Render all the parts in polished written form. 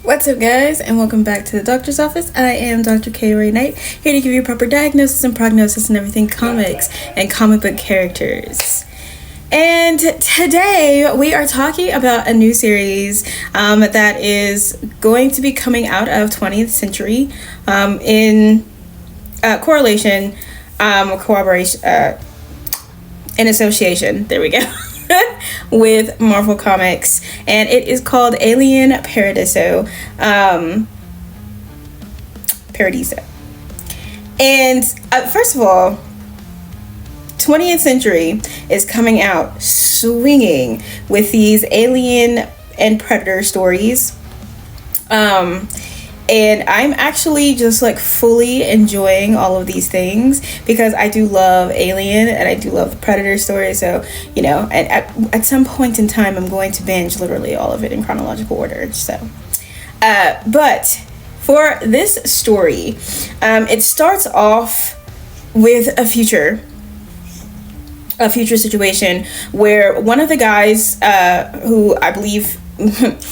What's up, guys, and welcome back to the doctor's office. I am Dr. K. Ray Knight, here to give you proper diagnosis and prognosis and everything comics and comic book characters. And today we are talking about a new series that is going to be coming out of 20th Century in correlation, cooperation, in association. There we go. With Marvel Comics, and it is called Alien Paradiso. Paradiso. And first of all, 20th Century is coming out swinging with these alien and predator stories. And I'm actually just like fully enjoying all of these things because I do love Alien and I do love the Predator story. So, you know, and at some point in time, I'm going to binge literally all of it in chronological order. So, but for this story, it starts off with a future situation where one of the guys, who I believe,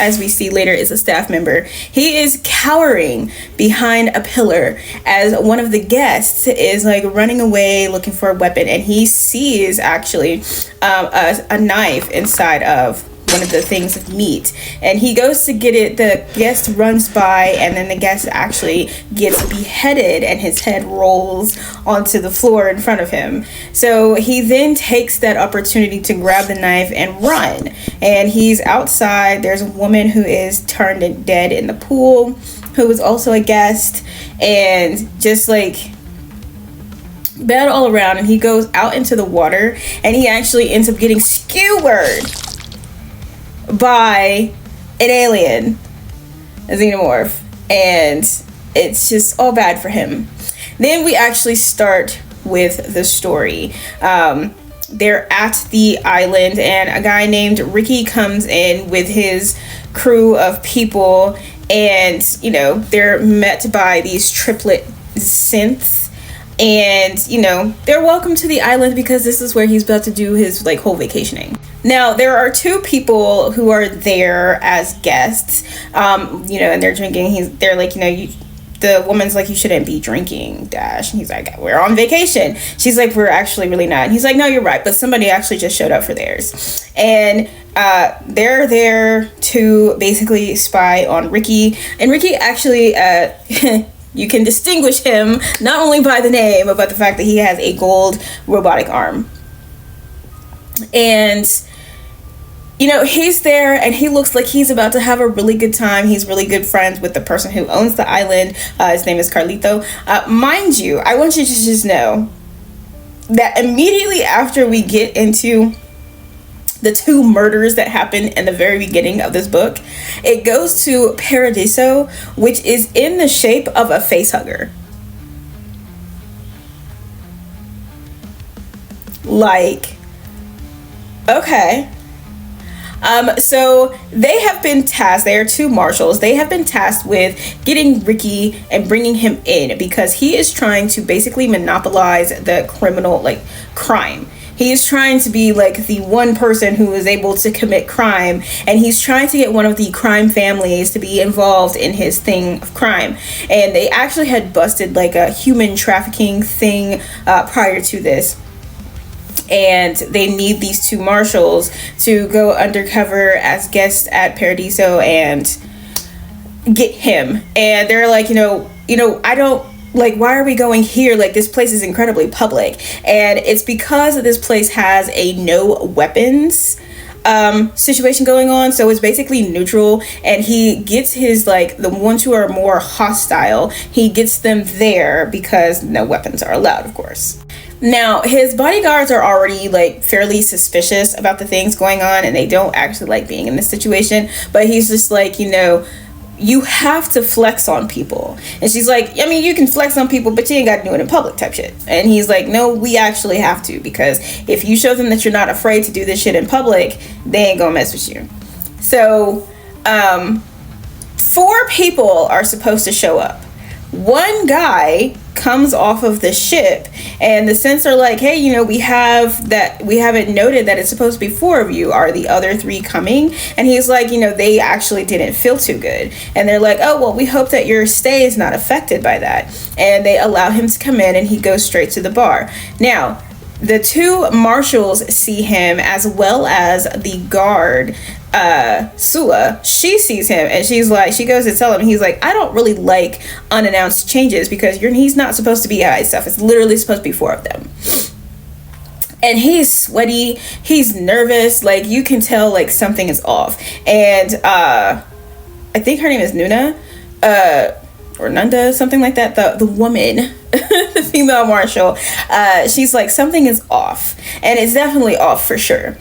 as we see later, is a staff member, he is cowering behind a pillar as one of the guests is like running away looking for a weapon, and he sees actually a knife inside of one of the things of meat, and he goes to get it. The guest runs by, and then the guest actually gets beheaded and his head rolls onto the floor in front of him. So he then takes that opportunity to grab the knife and run, and he's outside. There's a woman who is turned dead in the pool who was also a guest, and just like bad all around. And he goes out into the water, and he actually ends up getting skewered by an alien, a xenomorph, and it's just all bad for him. Then we actually start with the story. They're at the island, and a guy named Ricky comes in with his crew of people, and you know, they're met by these triplet synths, and you know, they're welcome to the island because this is where he's about to do his like whole vacationing. Now, there are two people who are there as guests, you know, and they're drinking. They're like, you know, the woman's like, you shouldn't be drinking, Dash. And he's like, we're on vacation. She's like, we're actually really not. And he's like, no, you're right. But somebody actually just showed up for theirs. And they're there to basically spy on Ricky. And Ricky actually, you can distinguish him not only by the name, but by the fact that he has a gold robotic arm. And you know, he's there and he looks like he's about to have a really good time. He's really good friends with the person who owns the island. His name is Carlito. Mind you, I want you to just know that immediately after we get into the two murders that happen in the very beginning of this book, it goes to Paradiso, which is in the shape of a face hugger. Like, okay. So they have been tasked, they are two marshals, they have been tasked with getting Ricky and bringing him in because he is trying to basically monopolize the criminal, like, crime. He is trying to be like the one person who is able to commit crime, and he's trying to get one of the crime families to be involved in his thing of crime. And they actually had busted like a human trafficking thing prior to this. And they need these two marshals to go undercover as guests at Paradiso and get him. And they're like, you know, I don't, like, why are we going here? Like, this place is incredibly public. And it's because this place has a no weapons situation going on, so it's basically neutral. And he gets his, like, the ones who are more hostile, he gets them there because no weapons are allowed, of course. Now, his bodyguards are already like fairly suspicious about the things going on, and they don't actually like being in this situation, but he's just like, you know, you have to flex on people. And she's like, I mean, you can flex on people, but you ain't got to do it in public type shit. And he's like, no, we actually have to, because if you show them that you're not afraid to do this shit in public, they ain't gonna mess with you. So 4 people are supposed to show up. one guy comes off of the ship, and the Scents are like, hey, you know, we haven't noted that it's supposed to be 4 of you. Are the other 3 coming? And he's like, you know, they actually didn't feel too good. And they're like, oh, well, we hope that your stay is not affected by that. And they allow him to come in, and he goes straight to the bar. Now, the 2 marshals see him, as well as the guard, Sua. She sees him, and she goes to tell him, he's like, I don't really like unannounced changes, because he's not supposed to be at stuff. It's literally supposed to be 4 of them. And he's sweaty, he's nervous, like you can tell like something is off. And I think her name is Nuna, or Nanda, something like that, the woman, the female marshal. She's like, something is off, and it's definitely off for sure.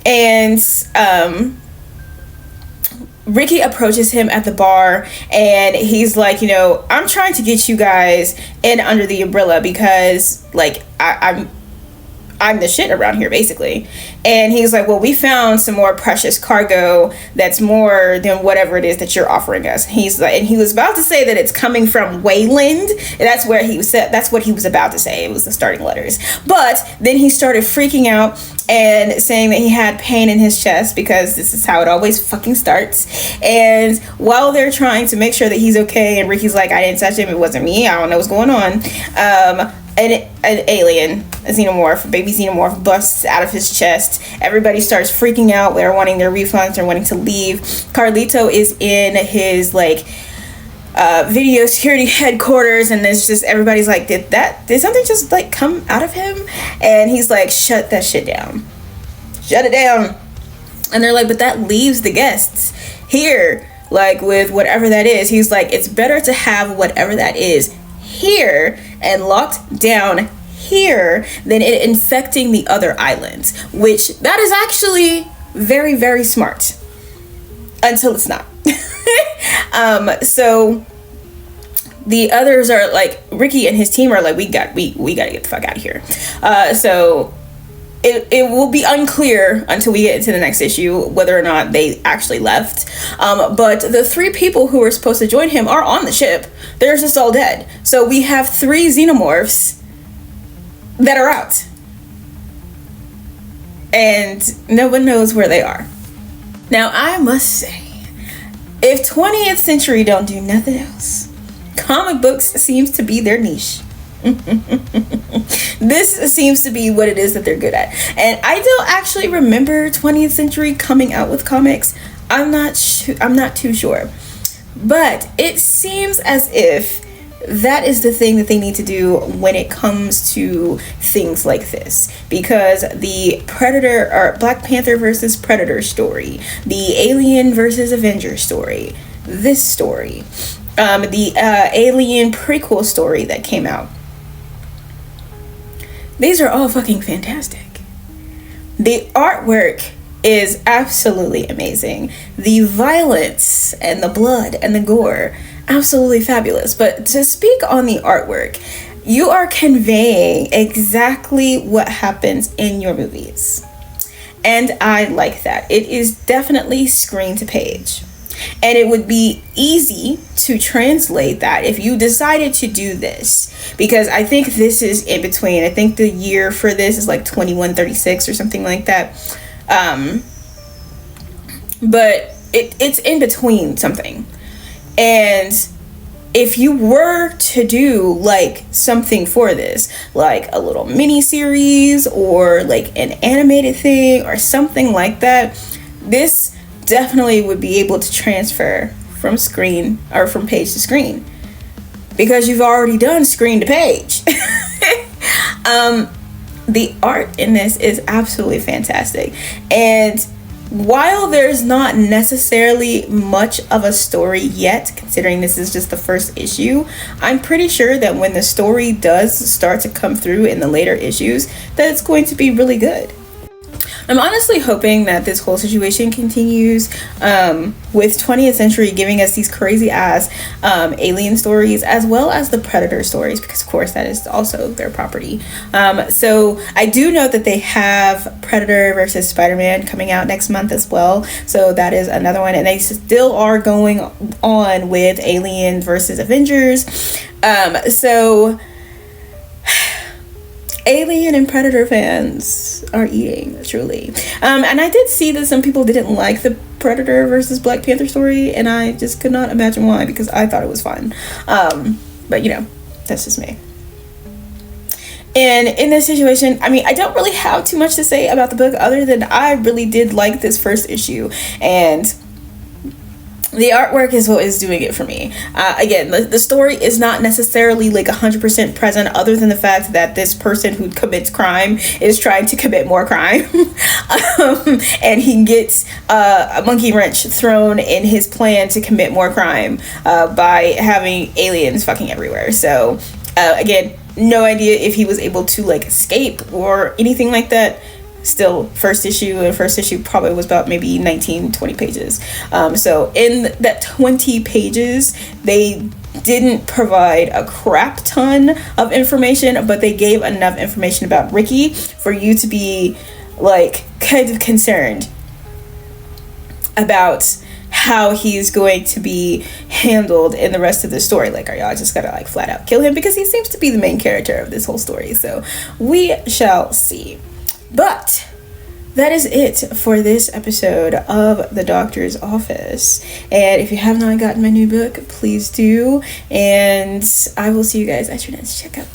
And Ricky approaches him at the bar, and he's like, you know, I'm trying to get you guys in under the umbrella, because like I'm the shit around here, basically. And he's like, well, we found some more precious cargo that's more than whatever it is that you're offering us. He's like, and he was about to say that it's coming from Wayland. And that's what he was about to say. It was the starting letters. But then he started freaking out and saying that he had pain in his chest, because this is how it always fucking starts. And while they're trying to make sure that he's okay, and Ricky's like, I didn't touch him, it wasn't me, I don't know what's going on, an alien, a xenomorph, baby xenomorph, busts out of his chest. Everybody starts freaking out. They're wanting their refunds. They're wanting to leave. Carlito is in his like video security headquarters, and there's just everybody's like, did something just like come out of him? And he's like, shut that shit down, shut it down. And they're like, but that leaves the guests here, like with whatever that is. He's like, it's better to have whatever that is here and locked down here than it infecting the other islands, which that is actually very, very smart until it's not. So the others are like, Ricky and his team are like, we gotta get the fuck out of here. So it will be unclear until we get into the next issue whether or not they actually left. But the 3 people who were supposed to join him are on the ship. They're just all dead. So we have 3 xenomorphs that are out. And no one knows where they are. Now, I must say, if 20th century don't do nothing else, comic books seems to be their niche. This seems to be what it is that they're good at. And I don't actually remember 20th century coming out with comics. I'm not too sure. But it seems as if that is the thing that they need to do when it comes to things like this, because the Predator or Black Panther versus Predator story, the Alien versus Avenger story, this story, the Alien prequel story that came out, these are all fucking fantastic. The artwork is absolutely amazing. The violence and the blood and the gore, absolutely fabulous. But to speak on the artwork, you are conveying exactly what happens in your movies. And I like that. It is definitely screen to page. And it would be easy to translate that if you decided to do this, because I think this is in between. I think the year for this is like 2136 or something like that. But it's in between something. And if you were to do like something for this, like a little mini series or like an animated thing or something like that, this definitely would be able to transfer from screen or from page to screen, because you've already done screen to page. The art in this is absolutely fantastic. And while there's not necessarily much of a story yet, considering this is just the first issue, I'm pretty sure that when the story does start to come through in the later issues, that it's going to be really good. I'm honestly hoping that this whole situation continues, with 20th Century giving us these crazy ass alien stories as well as the Predator stories, because of course that is also their property. So I do know that they have Predator versus Spider-Man coming out next month as well, so that is another one, and they still are going on with Alien versus Avengers. So Alien and Predator fans are eating, truly. And I did see that some people didn't like the Predator versus Black Panther story, and I just could not imagine why, because I thought it was fun. But you know, that's just me. And in this situation, I mean, I don't really have too much to say about the book other than I really did like this first issue, and the artwork is what is doing it for me. Again, the story is not necessarily like 100% present, other than the fact that this person who commits crime is trying to commit more crime. And he gets a monkey wrench thrown in his plan to commit more crime by having aliens fucking everywhere. So again, no idea if he was able to like escape or anything like that. Still, first issue probably was about maybe 19-20 pages. So in that 20 pages, they didn't provide a crap ton of information, but they gave enough information about Ricky for you to be like kind of concerned about how he's going to be handled in the rest of the story. Like, are y'all just gonna like flat out kill him? Because he seems to be the main character of this whole story. So we shall see. But that is it for this episode of The Doctor's Office. And if you have not gotten my new book, please do. And I will see you guys at your next checkup.